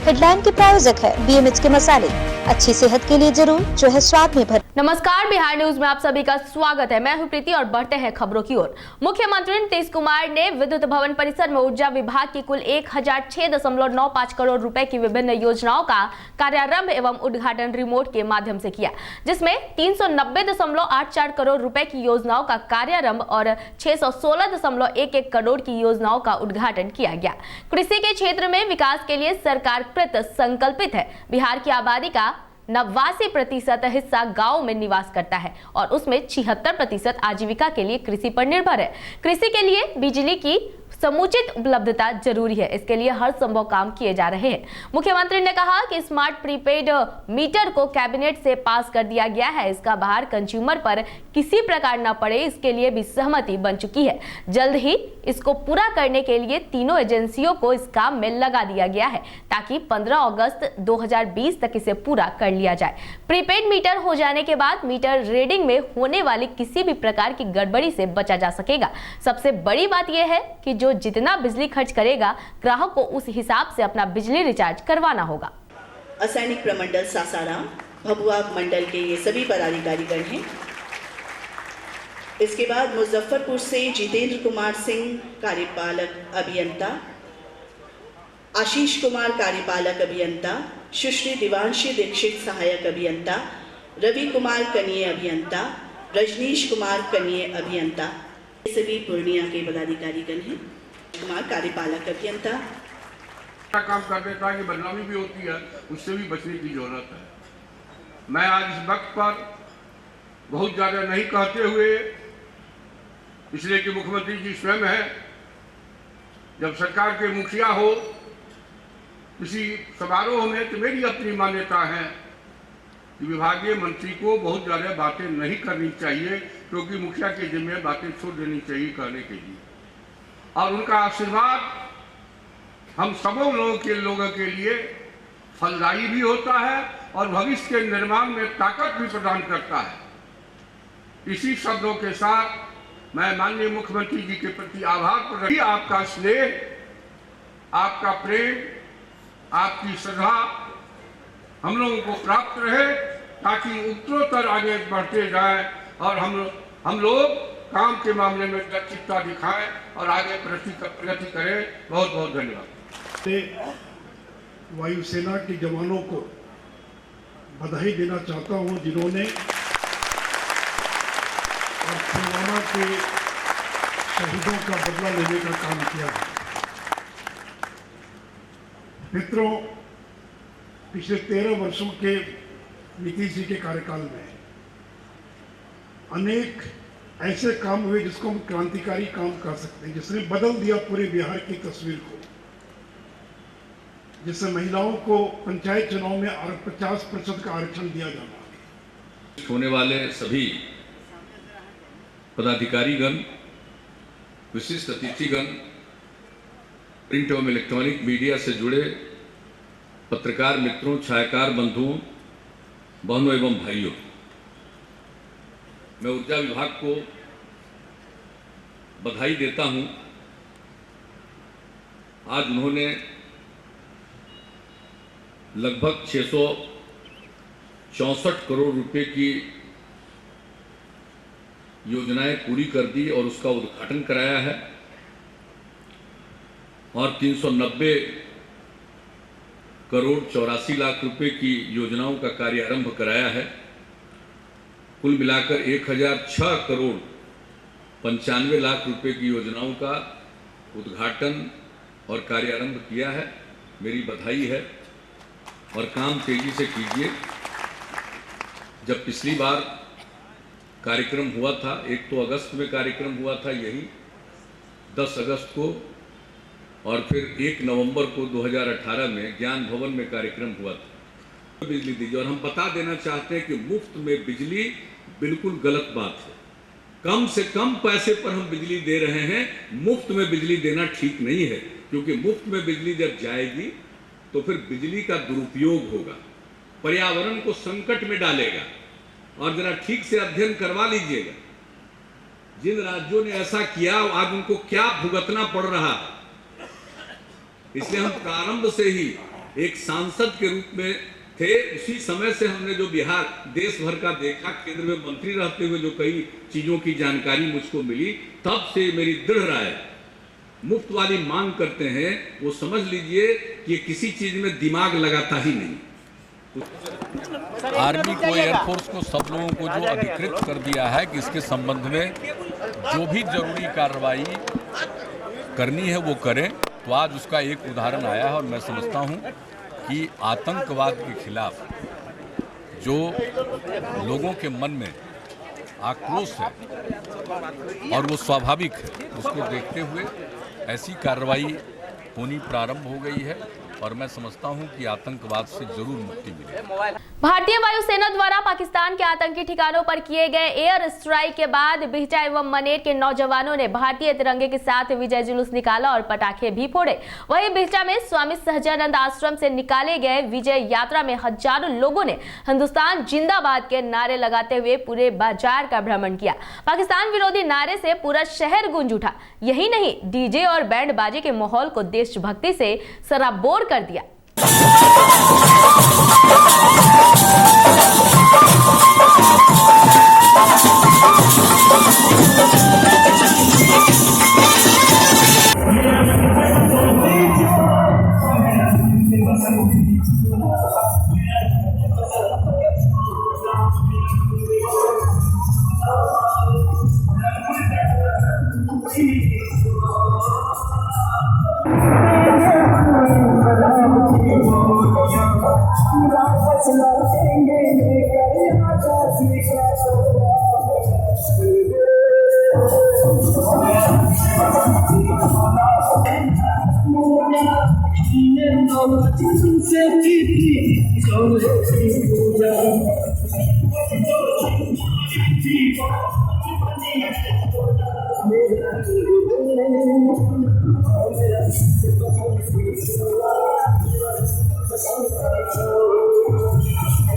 Headline के प्रायोजक है BMH के मसाले, अच्छी सेहत के लिए जरूर, जो है स्वाद में भर। नमस्कार, बिहार न्यूज में आप सभी का स्वागत है। मैं हूं प्रीति और बढ़ते हैं खबरों की ओर। मुख्यमंत्री नीतीश कुमार ने विद्युत भवन परिसर में ऊर्जा विभाग की कुल 1006.95 करोड़ रुपए की विभिन्न योजनाओं का कार्यारंभ एवं उद्घाटन रिमोट के माध्यम से किया, जिसमें 390.84 करोड़ रुपए की योजनाओं का कार्यारंभ और 616.11 करोड़ की योजनाओं का उद्घाटन किया गया। कृषि के क्षेत्र में विकास के लिए सरकार कृत संकल्पित है। बिहार की आबादी का 89% हिस्सा गांव में निवास करता है और उसमें 76% आजीविका के लिए कृषि पर निर्भर है। कृषि के लिए बिजली की समुचित उपलब्धता जरूरी है, इसके लिए हर संभव काम किए जा रहे हैं। मुख्यमंत्री ने कहा कि स्मार्ट प्रीपेड मीटर को कैबिनेट से पास कर दिया गया है, इसका भार कंज्यूमर पर किसी प्रकार न पड़े, इसके लिए भी सहमति बन चुकी है। जल्द ही इसको पूरा करने के लिए तीनों एजेंसियों को इस काम में लगा दिया गया है, ताकि 15 अगस्त 2020 तक इसे पूरा कर लिया जाए। प्रीपेड मीटर हो जाने के बाद मीटर रीडिंग में होने वाली किसी भी प्रकार की गड़बड़ी से बचा जा सकेगा। सबसे बड़ी बात यह है कि जो जितना बिजली खर्च करेगा, ग्राहक को उस हिसाब से अपना बिजली रिचार्ज करवाना होगा। असैनिक प्रमंडल सासाराम, भभुआ मंडल के ये सभी पदाधिकारीगण हैं। इसके बाद मुजफ्फरपुर से जितेंद्र कुमार सिंह, कार्यपालक अभियंता, आशीष कुमार, कार्यपालक अभियंता, सुश्री दिवांशी दीक्षित, सहायक अभियंता, रवि कुमार, कनीय अभियंता, रजनीश कुमार, कनीय अभियंता, ये सभी पूर्णिया के पदाधिकारीगण हैं। कुमार, कार्यपालक अभियंता। काम कर देता है कि बदनामी भी होती है, उससे भी बचने की जरूरत है। मैं आज इस वक्त पर बहुत ज़्यादा नहीं कहते हुए, इसलिए कि मुख्यमंत्री जी स्वयं है, जब सरकार के मुखिया हो किसी समारोह में, तो मेरी अपनी मान्यता है कि विभागीय मंत्री को बहुत ज़्यादा बातें नहीं करनी चाहिए, क्योंकि मुखिया के जिम्मे बातें छोड़ देनी चाहिए कहने के लिए, और उनका आशीर्वाद हम सब लोगों के लिए फलदायी भी होता है और भविष्य के निर्माण में ताकत भी प्रदान करता है। इसी शब्दों के साथ मैं माननीय मुख्यमंत्री जी के प्रति आभार प्रकट करता हूं। आपका स्नेह, आपका प्रेम, आपकी श्रद्धा हम लोगों को प्राप्त रहे, ताकि उत्तरोत्तर आगे बढ़ते जाए और हम लोग काम के मामले में दक्षता दिखाएं और आगे प्रगति करें। बहुत बहुत धन्यवाद। वायुसेना के जवानों को बधाई देना चाहता हूं, जिन्होंने पुलवामा के शहीदों का बदला लेने का काम किया है। मित्रों, पिछले 13 वर्षों के नीतीश जी के कार्यकाल में अनेक ऐसे काम हुए जिसको हम क्रांतिकारी काम कह सकते हैं, जिसने बदल दिया पूरे बिहार की तस्वीर को। जिससे महिलाओं को पंचायत चुनाव में 50% का आरक्षण दिया जाना। होने वाले सभी पदाधिकारीगण, विशिष्ट अतिथिगण, प्रिंट एवं इलेक्ट्रॉनिक मीडिया से जुड़े पत्रकार मित्रों, छायाकार बंधुओं, बहनों एवं भाइयों, मैं ऊर्जा विभाग को बधाई देता हूं। आज उन्होंने लगभग 664 करोड़ रुपए की योजनाएं पूरी कर दी और उसका उद्घाटन कराया है, और 390 करोड़ 84 लाख रुपए की योजनाओं का कार्यारंभ कराया है। कुल मिलाकर 1006 करोड़ 95 लाख रुपए की योजनाओं का उद्घाटन और कार्यारंभ किया है। मेरी बधाई है और काम तेजी से कीजिए। जब पिछली बार कार्यक्रम हुआ था, 1 तो अगस्त में कार्यक्रम हुआ था यही 10 अगस्त को, और फिर 1 नवंबर को 2018 में ज्ञान भवन में कार्यक्रम हुआ था। बिजली दीजिए, और हम बता देना चाहते हैं कि मुफ्त में बिजली बिल्कुल गलत बात है। कम से कम पैसे पर हम बिजली दे रहे हैं, मुफ्त में बिजली देना ठीक नहीं है, क्योंकि मुफ्त में बिजली जब जाएगी तो फिर बिजली का दुरुपयोग होगा, पर्यावरण को संकट में डालेगा। और जरा ठीक से अध्ययन करवा लीजिएगा, जिन राज्यों ने ऐसा किया आज उनको क्या भुगतना पड़ रहा है। इसलिए हम प्रारंभ से ही एक सांसद के रूप में थे। उसी समय से हमने जो बिहार देश भर का देखा, केंद्र में मंत्री रहते हुए जो कई चीज़ों की जानकारी मुझको मिली, तब से मेरी दृढ़ राय, मुफ्त वाली मांग करते हैं वो समझ लीजिए कि ये किसी चीज़ में दिमाग लगाता ही नहीं। आर्मी को, एयरफोर्स को, सब लोगों को जो अधिकृत कर दिया है कि इसके संबंध में जो भी जरूरी कार्रवाई करनी है वो करें। तो आज उसका एक उदाहरण आया है और मैं समझता हूं कि आतंकवाद के खिलाफ जो लोगों के मन में आक्रोश है और वो स्वाभाविक है, उसको देखते हुए ऐसी कार्रवाई होनी प्रारंभ हो गई है और मैं समझता हूं कि आतंकवाद से जरूर मुक्ति मिलेगी। भारतीय वायुसेना द्वारा पाकिस्तान के आतंकी ठिकानों पर किए गए एयर स्ट्राइक के बाद बिहटा एवं मनेर के नौजवानों ने भारतीय तिरंगे के साथ विजय जुलूस निकाला और पटाखे भी फोड़े। वहीं बिहटा में स्वामी सहजानंद आश्रम से निकाले गए विजय यात्रा में हजारों लोगों ने हिंदुस्तान जिंदाबाद के नारे लगाते हुए पूरे बाजार का भ्रमण किया। पाकिस्तान विरोधी नारे से पूरा शहर गूंज उठा। यही नहीं, डीजे और बैंड बाजे के माहौल को देशभक्ति से सराबोर कर दिया।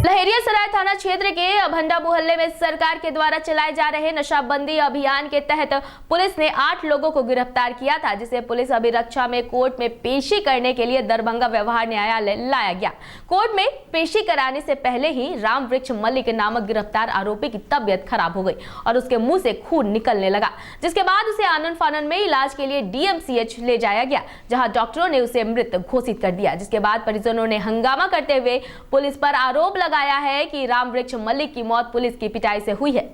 लहेरियासराय थाना क्षेत्र के अभंडा मोहल्ले में सरकार के द्वारा चलाए जा रहे नशाबंदी अभियान के तहत पुलिस ने 8 लोगों को गिरफ्तार किया था, जिसे पुलिस अभिरक्षा में कोर्ट में पेशी करने के लिए दरभंगा व्यवहार न्यायालय लाया गया। कोर्ट में पेशी कराने से पहले ही राम वृक्ष मल्लिक नामक गिरफ्तार आरोपी की तबियत खराब हो गई और उसके मुंह से खून निकलने लगा, जिसके बाद उसे आनन फानन में इलाज के लिए DMCH ले जाया गया, जहां डॉक्टरों ने उसे मृत घोषित कर दिया। जिसके बाद परिजनों ने हंगामा करते हुए पुलिस पर आरोप लगाया है कि राम वृक्ष मल्लिक की मौत पुलिस की पिटाई से हुई है।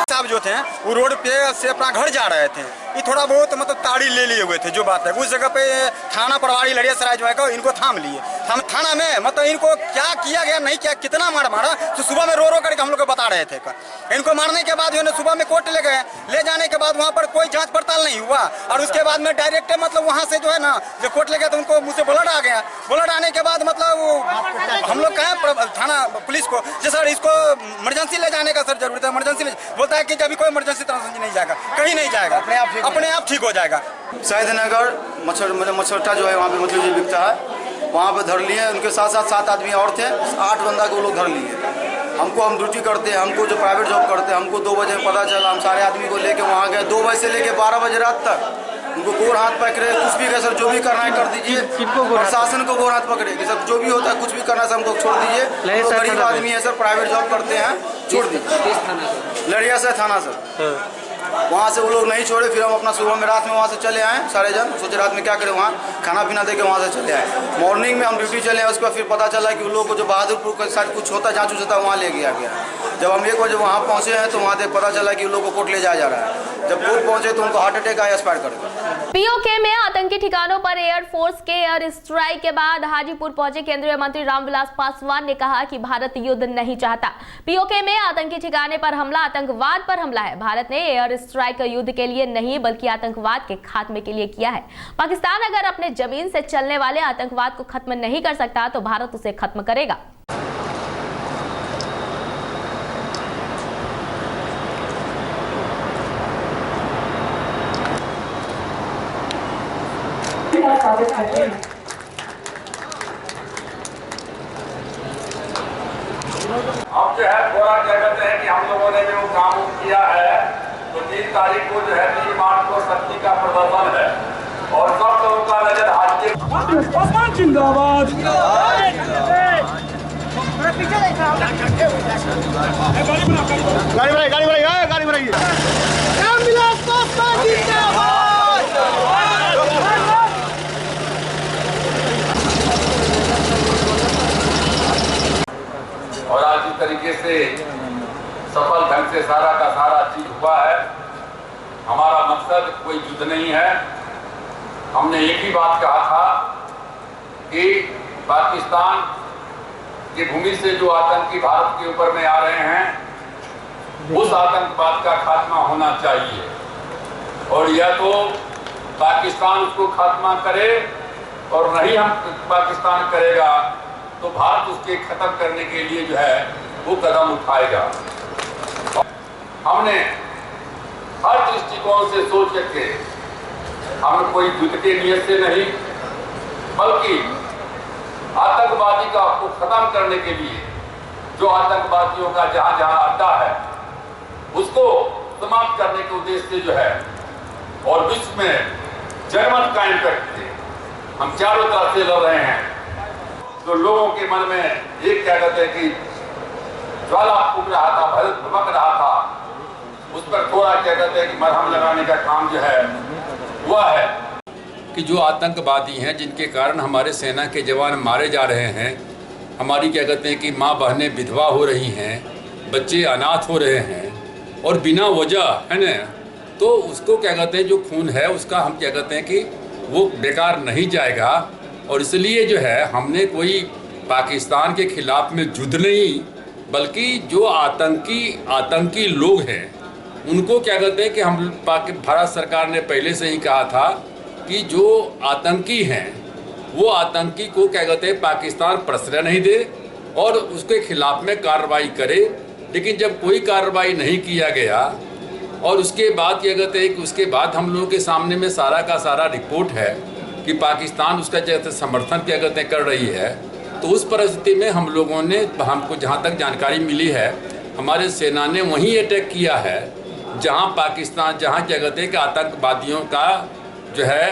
साहब जो थे वो रोड पे से अपना घर जा रहे थे, ये थोड़ा बहुत मतलब ताड़ी ले लिए हुए थे। जो बात है उस जगह पे थाना प्रभारी लहेरियासराय जो है इनको थाम लिए। हम थाना में मतलब इनको क्या किया गया, नहीं किया, कितना मारा तो सुबह में रो करके हम लोग को बता रहे थे। इनको मारने के बाद जो है सुबह में कोर्ट ले गए, ले जाने के बाद वहाँ पर कोई जांच पड़ताल नहीं हुआ और उसके बाद में डायरेक्ट मतलब वहाँ से जो है ना जब कोर्ट ले गए तो उनको मुझसे ब्लड आ गया। ब्लड आने के बाद मतलब हम लोग कहें थाना पुलिस को जो सर इसको इमरजेंसी ले जाने का सर जरूरत है, इमरजेंसी बोलता है कि जब कोई इमरजेंसी नहीं जाएगा, कहीं नहीं जाएगा, अपने आप ठीक हो जाएगा। सैदनगर मछरटा जो है वहाँ पे मछली बिकता है, वहाँ पे धर लिए। उनके साथ 7 आदमी और थे, 8 बंदा को लोग धर लिए। हम ड्यूटी करते हैं, हमको जो प्राइवेट जॉब करते हैं, हमको 2 बजे पता चला। हम सारे आदमी को लेके वहाँ गए, 2 बजे से लेके 12 बजे रात तक उनको गोर हाथ पकड़े। कुछ भी कहे सर जो भी करना है कर दीजिए, प्रशासन को गोर हाथ पकड़े कि सर जो भी होता है कुछ भी करना है हमको छोड़ दीजिए। तो गरीब आदमी है सर, प्राइवेट जॉब करते हैं, छोड़ दीजिए। लहेरियासराय थाना सर, वहाँ से वो लोग नहीं छोड़े। फिर हम अपना सुबह में रात में वहाँ से चले आए, सारे जन सोचे रात में क्या करें, वहाँ खाना पीना दे के वहाँ से चले आए। मॉर्निंग में हम ड्यूटी चले आए, उसके बाद फिर पता चला कि उन लोगों को जो बहादुरपुर के साथ कुछ होता जाँच होता वहाँ ले गया गया। जब हम 1 बजे वहाँ पहुँचे हैं तो वहाँ से पता चला कि उन लोगों को कोर्ट ले जाया जा रहा है। जब कोर्ट पहुँचे तो उनको हार्ट अटैक आया, एक्सपायर कर गया। पीओके में आतंकी ठिकानों पर एयरफोर्स के एयर स्ट्राइक के बाद हाजीपुर पहुंचे केंद्रीय मंत्री रामविलास पासवान ने कहा कि भारत युद्ध नहीं चाहता। पीओके में आतंकी ठिकाने पर हमला आतंकवाद पर हमला है। भारत ने एयर स्ट्राइक युद्ध के लिए नहीं बल्कि आतंकवाद के खात्मे के लिए किया है। पाकिस्तान अगर अपने जमीन से चलने वाले आतंकवाद को खत्म नहीं कर सकता तो भारत उसे खत्म करेगा। हम जो है पूरा क्या करते हैं कि हम हम लोगों ने जो काम किया है, तो 3 तारीख को जो है 3 मार्च को शक्ति का प्रदर्शन है और सब लोगों का नजर हाजिर जिंदाबाद। गाड़ी बढ़ाइए। और आज इस तरीके से सफल ढंग से सारा का सारा चीज हुआ है। हमारा मकसद कोई युद्ध नहीं है। हमने एक ही बात कहा था कि पाकिस्तान की भूमि से जो आतंकी भारत के ऊपर में आ रहे हैं, उस आतंकवाद का खात्मा होना चाहिए। और या तो पाकिस्तान उसको खात्मा करे और नहीं हम पाकिस्तान करेगा तो भारत उसके खत्म करने के लिए जो है वो कदम उठाएगा। हमने हर दृष्टिकोण से सोच के हम कोई युद्ध के नियत से नहीं, बल्कि आतंकवादी का को खत्म करने के लिए जो आतंकवादियों का जहां जहां अड्डा है उसको समाप्त करने के उद्देश्य से जो है और विश्व में जनमत कायम करके हम चारों तरफ से लड़ रहे हैं। तो लोगों के मन में एक क्या कहते हैं कि ज्वाला फूक रहा था, भड़क रहा था, उस पर थोड़ा क्या कहते हैं कि मरहम लगाने का काम जो है हुआ है कि जो आतंकवादी हैं जिनके कारण हमारे सेना के जवान मारे जा रहे हैं, हमारी क्या कहते हैं कि माँ बहनें विधवा हो रही हैं, बच्चे अनाथ हो रहे हैं और बिना वजह है ना, तो उसको क्या कहते हैं जो खून है उसका हम क्या कहते हैं कि वो बेकार नहीं जाएगा। और इसलिए जो है हमने कोई पाकिस्तान के खिलाफ में युद्ध नहीं, बल्कि जो आतंकी लोग हैं उनको क्या कहते हैं कि हम भारत सरकार ने पहले से ही कहा था कि जो आतंकी हैं वो आतंकी को क्या कहते हैं पाकिस्तान प्रश्रय नहीं दे और उसके खिलाफ में कार्रवाई करे। लेकिन जब कोई कार्रवाई नहीं किया गया और उसके बाद क्या कहते हैं कि उसके बाद हम लोगों के सामने में सारा का सारा रिपोर्ट है कि पाकिस्तान उसका जैसे समर्थन क्या कहते हैं कर रही है, तो उस परिस्थिति में हम लोगों ने, हमको जहाँ तक जानकारी मिली है, हमारे सेना ने वहीं अटैक किया है जहाँ पाकिस्तान क्या कहते हैं कि आतंकवादियों का जो है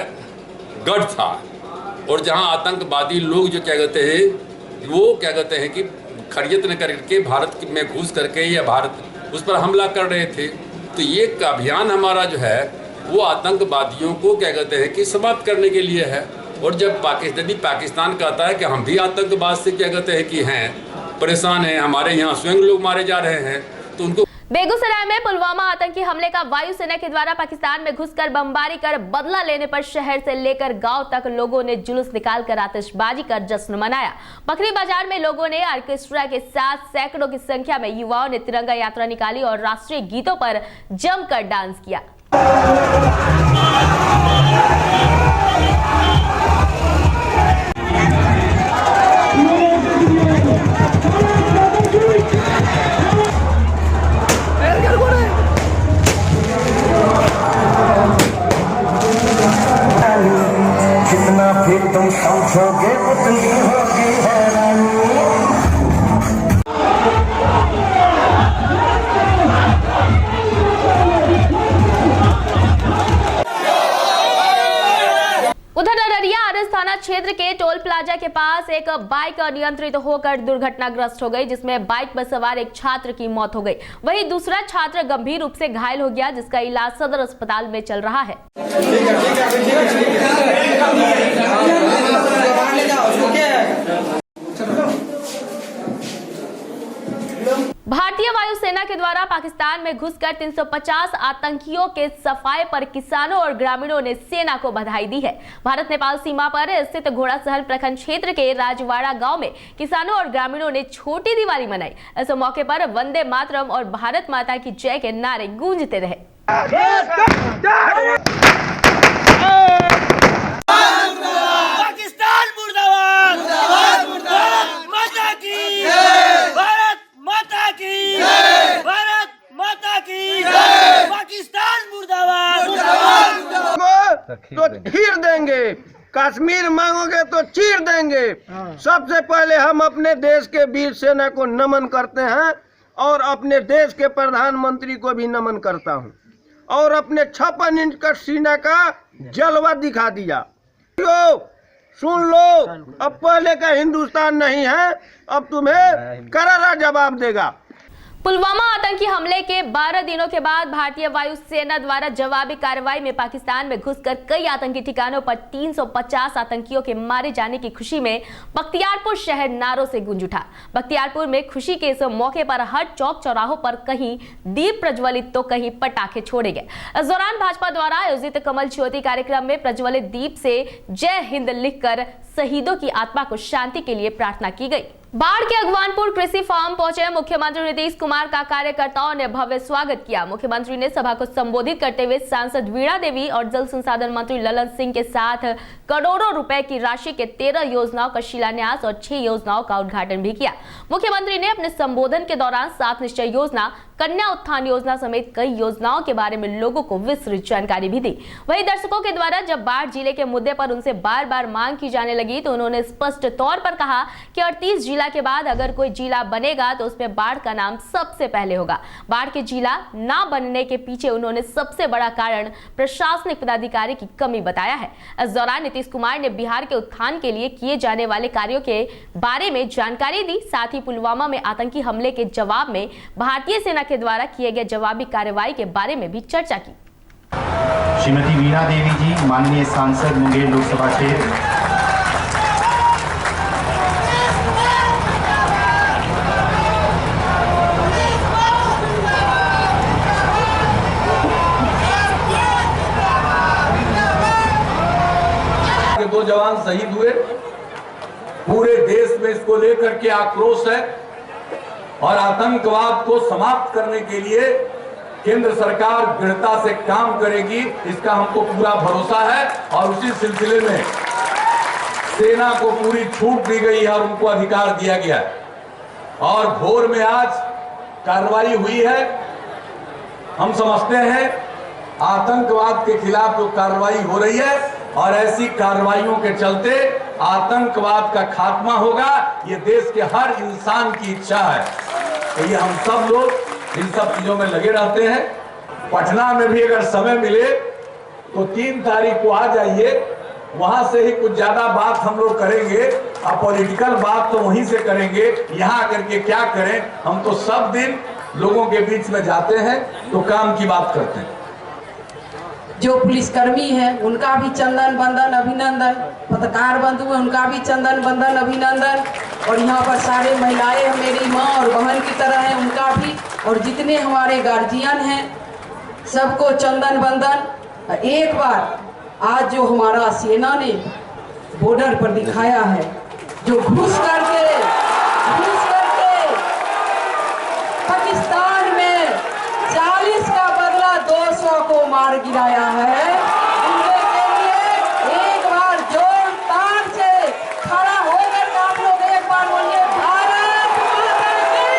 गढ़ था और जहाँ आतंकवादी लोग जो क्या कहते हैं वो क्या कहते हैं कि खड़ियत न करके भारत में घुस करके या भारत उस पर हमला कर रहे थे। तो ये अभियान हमारा जो है वो आतंकवादियों को क्या कहते हैं कि समाप्त करने के लिए है। और जब पाकिस्तान कहता है कि हम भी आतंकवाद से क्या कहते हैं कि हैं परेशान हैं, हमारे यहाँ स्वयं लोग मारे जा रहे हैं, तो उनको बेगूसराय में पुलवामा आतंकी हमले का वायुसेना के द्वारा पाकिस्तान में घुसकर बमबारी कर बदला लेने पर शहर से लेकर गांव तक लोगों ने जुलूस निकालकर आतिशबाजी कर जश्न मनाया। बकरी बाजार में लोगों ने ऑर्केस्ट्रा के साथ सैकड़ों की संख्या में युवाओं ने तिरंगा यात्रा निकाली और राष्ट्रीय गीतों पर जमकर डांस किया। कितना फिर तुम समझोगे उतनी होगी हैरानी। उधर अररिया आरएस थाना क्षेत्र के टोल प्लाजा के पास एक बाइक अनियंत्रित होकर दुर्घटनाग्रस्त हो गई, जिसमें बाइक पर सवार एक छात्र की मौत हो गई। वहीं दूसरा छात्र गंभीर रूप से घायल हो गया, जिसका इलाज सदर अस्पताल में चल रहा है। भारतीय वायुसेना के द्वारा पाकिस्तान में घुसकर 350 आतंकियों के सफाए पर किसानों और ग्रामीणों ने सेना को बधाई दी है। भारत नेपाल सीमा पर स्थित घोड़ासहल प्रखंड क्षेत्र के राजवाड़ा गांव में किसानों और ग्रामीणों ने छोटी दिवाली मनाई। इस मौके पर वंदे मातरम और भारत माता की जय के नारे गूंजते रहे। पाकिस्तान मुर्दाबाद, भारत माता की भारत माता की भारत माता की पाकिस्तान मुर्दाबाद। तो चीर देंगे, कश्मीर मांगोगे तो चीर देंगे। सबसे पहले हम अपने देश के वीर सेना को नमन करते हैं और अपने देश के प्रधानमंत्री को भी नमन करता हूँ। और अपने 56 इंच का सीना का जलवा दिखा दिया। सुन लो, अब पहले का हिंदुस्तान नहीं है, अब तुम्हें करारा जवाब देगा। पुलवामा आतंकी हमले के 12 दिनों के बाद भारतीय वायुसेना द्वारा जवाबी कार्रवाई में पाकिस्तान में घुसकर कई आतंकी ठिकानों पर 350 आतंकियों के मारे जाने की खुशी में बख्तियारपुर शहर नारों से गूंज उठा। बख्तियारपुर में खुशी के इस मौके पर हर चौक चौराहों पर कहीं दीप प्रज्वलित तो कहीं पटाखे छोड़े गए। इस दौरान भाजपा द्वारा आयोजित कमल ज्योति कार्यक्रम में प्रज्वलित दीप से जय हिंद लिखकर शहीदों की आत्मा को शांति के लिए प्रार्थना की गई। बाढ़ के अगवानपुर कृषि फार्म पहुंचे मुख्यमंत्री नीतीश कुमार का कार्यकर्ताओं ने भव्य स्वागत किया। मुख्यमंत्री ने सभा को संबोधित करते हुए सांसद वीणा देवी और जल संसाधन मंत्री ललन सिंह के साथ करोड़ों रुपए की राशि के 13 योजनाओं का शिलान्यास और 6 योजनाओं का उद्घाटन भी किया। मुख्यमंत्री ने अपने संबोधन के दौरान 7 निश्चय योजना, कन्या उत्थान योजना समेत कई योजनाओं के बारे में लोगों को विस्तृत जानकारी भी दी। वहीं दर्शकों के द्वारा जब बाढ़ जिले के मुद्दे पर उनसे बार बार मांग की जाने लगी तो उन्होंने स्पष्ट तौर पर कहा कि 38 जिला के बाद अगर कोई जिला बनेगा तो उसमें बाढ़ का नाम सबसे पहले होगा। बाढ़ के जिला ना बनने के पीछे उन्होंने सबसे बड़ा कारण प्रशासनिक पदाधिकारी की कमी बताया है। इस दौरान नीतीश कुमार ने बिहार के उत्थान के लिए किए जाने वाले कार्यों के बारे में जानकारी दी। साथ ही पुलवामा में आतंकी हमले के जवाब में भारतीय सेना के द्वारा किए गए जवाबी कार्रवाई के बारे में भी चर्चा की। श्रीमती वीणा देवी जी, माननीय सांसद मुंगेर लोकसभा क्षेत्र, दो जवान शहीद हुए। पूरे देश में इसको लेकर के आक्रोश है और आतंकवाद को समाप्त करने के लिए केंद्र सरकार दृढ़ता से काम करेगी, इसका हमको पूरा भरोसा है। और उसी सिलसिले में सेना को पूरी छूट दी गई है और उनको अधिकार दिया गया है। और भोर में आज कार्रवाई हुई है। हम समझते हैं आतंकवाद के खिलाफ जो कार्रवाई हो रही है और ऐसी कार्रवाइयों के चलते आतंकवाद का खात्मा होगा, ये देश के हर इंसान की इच्छा है। तो ये हम सब लोग इन सब चीजों में लगे रहते हैं। पटना में भी अगर समय मिले तो 3 तारीख को आ जाइए, वहां से ही कुछ ज्यादा बात हम लोग करेंगे। अब पॉलिटिकल बात तो वहीं से करेंगे, यहाँ आकर के क्या करें। हम तो सब दिन लोगों के बीच में जाते हैं तो काम की बात करते हैं। जो पुलिसकर्मी है उनका भी चंदन बंदन अभिनंदन, पत्रकार बंधु है उनका भी चंदन बंदन अभिनंदन, और यहाँ पर सारे महिलाएं मेरी माँ और बहन की तरह हैं उनका भी, और जितने हमारे गार्जियन हैं सबको चंदन बंदन। एक बार आज जो हमारा सेना ने बॉर्डर पर दिखाया है, जो घुस करके पाकिस्तान में 40 का बदला 200 को मार गिराया है, उनके लिए एक बार जोरदार से खड़ा होकर आप लोग एक बार बोलिए भारत माता की।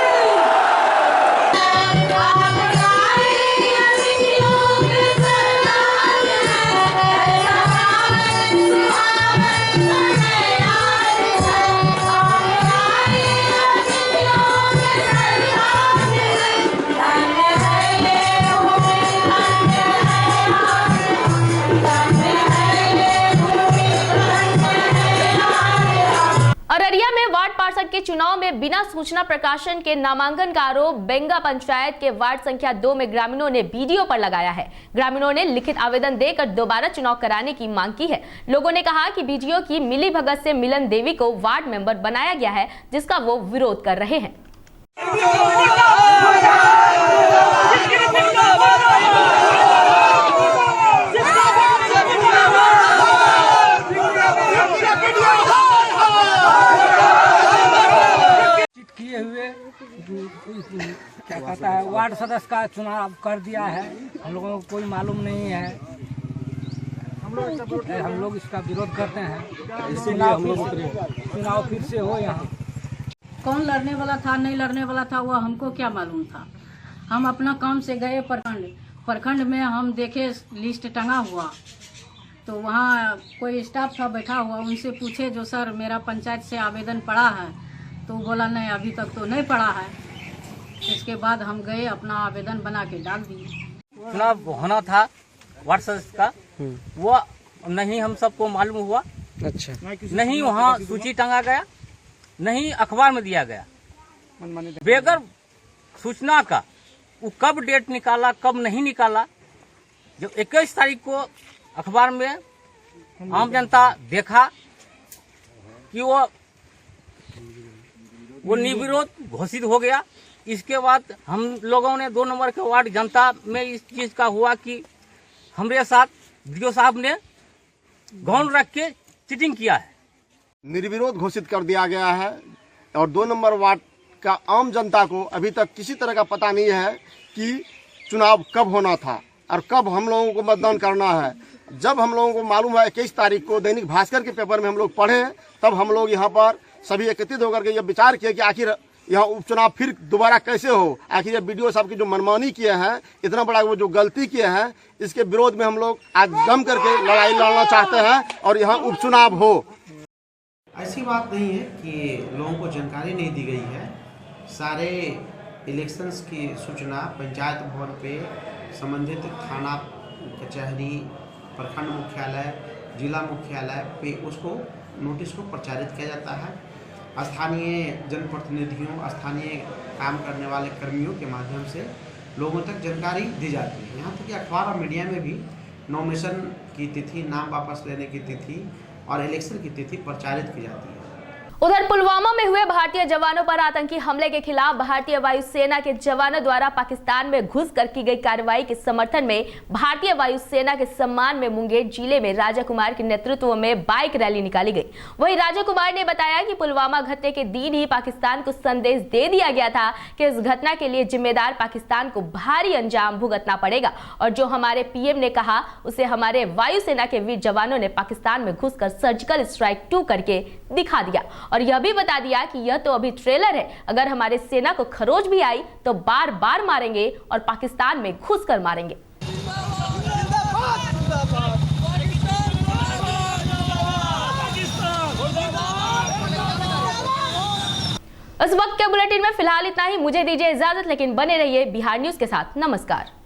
अररिया में वार्ड पार्षद के चुनाव में बिना सूचना प्रकाशन के नामांकन का आरोप बेंगा पंचायत के वार्ड संख्या 2 में ग्रामीणों ने बीडीओ पर लगाया है। ग्रामीणों ने लिखित आवेदन देकर दोबारा चुनाव कराने की मांग की है। लोगों ने कहा कि बीडीओ की मिलीभगत से मिलन देवी को वार्ड मेंबर बनाया गया है, जिसका वो विरोध कर रहे हैं। किए हुए क्या कहता है वार्ड सदस्य का चुनाव कर दिया है, हम लोगों को कोई मालूम नहीं है। हम लोग इसका विरोध करते हैं, इसीलिए हम लोग चुनाव फिर से हो। यहाँ कौन लड़ने वाला था नहीं लड़ने वाला था वो हमको क्या मालूम था। हम अपना काम से गए प्रखंड में, हम देखे लिस्ट टंगा हुआ तो वहाँ कोई स्टाफ था बैठा हुआ, उनसे पूछे जो सर मेरा पंचायत से आवेदन पड़ा है, तो बोला नहीं अभी तक तो नहीं पड़ा है। इसके बाद हम गए अपना आवेदन बना के डाल दिए। चुनाव होना था वार्ड सदस्य का, वो नहीं हम सबको मालूम हुआ। अच्छा, नहीं वहाँ सूची टंगा गया, नहीं अखबार में दिया गया। बेगर सूचना का वो कब डेट निकाला कब नहीं निकाला, जो 21 तारीख को अखबार में आम जनता देखा कि वो निर्विरोध घोषित हो गया। इसके बाद हम लोगों ने 2 नंबर के वार्ड जनता में इस चीज का हुआ कि हमारे साथ वीडियो साहब ने गौन रख के चीटिंग किया है। निर्विरोध घोषित कर दिया गया है और 2 नंबर वार्ड का आम जनता को अभी तक किसी तरह का पता नहीं है कि चुनाव कब होना था और कब हम लोगों को मतदान करना है। जब हम लोगों को मालूम है 21 तारीख को दैनिक भास्कर के पेपर में हम लोग पढ़े, तब हम लोग यहाँ पर सभी एकत्रित होकर के यह विचार किए कि आखिर यहाँ उपचुनाव फिर दोबारा कैसे हो। आखिर ये बीडीओ साहब की जो मनमानी किए हैं, इतना बड़ा वो जो गलती किए हैं, इसके विरोध में हम लोग आज दम करके लड़ाई लड़ना चाहते हैं और यहाँ उपचुनाव हो। ऐसी बात नहीं है कि लोगों को जानकारी नहीं दी गई है। सारे इलेक्शंस की सूचना पंचायत भवन पे संबंधित थाना कचहरी, प्रखंड मुख्यालय, जिला मुख्यालय पे उसको नोटिस को प्रचारित किया जाता है। स्थानीय जनप्रतिनिधियों, स्थानीय काम करने वाले कर्मियों के माध्यम से लोगों तक जानकारी दी जाती है। यहाँ तक कि अखबार और मीडिया में भी नॉमिनेशन की तिथि, नाम वापस लेने की तिथि और इलेक्शन की तिथि प्रचारित की जाती है। उधर पुलवामा में हुए भारतीय जवानों पर आतंकी हमले के खिलाफ भारतीय वायुसेना के जवानों द्वारा पाकिस्तान में घुसकर की गई कार्रवाई के समर्थन में भारतीय वायुसेना के सम्मान में मुंगेर जिले में राजा कुमार के नेतृत्व में बाइक रैली निकाली गई। वहीं राजा कुमार ने बताया कि पुलवामा घटना के दिन ही पाकिस्तान को संदेश दे दिया गया था कि इस घटना के लिए जिम्मेदार पाकिस्तान को भारी अंजाम भुगतना पड़ेगा और जो हमारे पीएम ने कहा उसे हमारे वायुसेना के वीर जवानों ने पाकिस्तान में घुसकर सर्जिकल स्ट्राइक 2 करके दिखा दिया और यह भी बता दिया कि यह तो अभी ट्रेलर है, अगर हमारे सेना को खरोच भी आई तो बार बार मारेंगे और पाकिस्तान में घुसकर मारेंगे। इस वक्त के बुलेटिन में फिलहाल इतना ही। मुझे दीजिए इजाजत, लेकिन बने रहिए बिहार न्यूज के साथ। नमस्कार।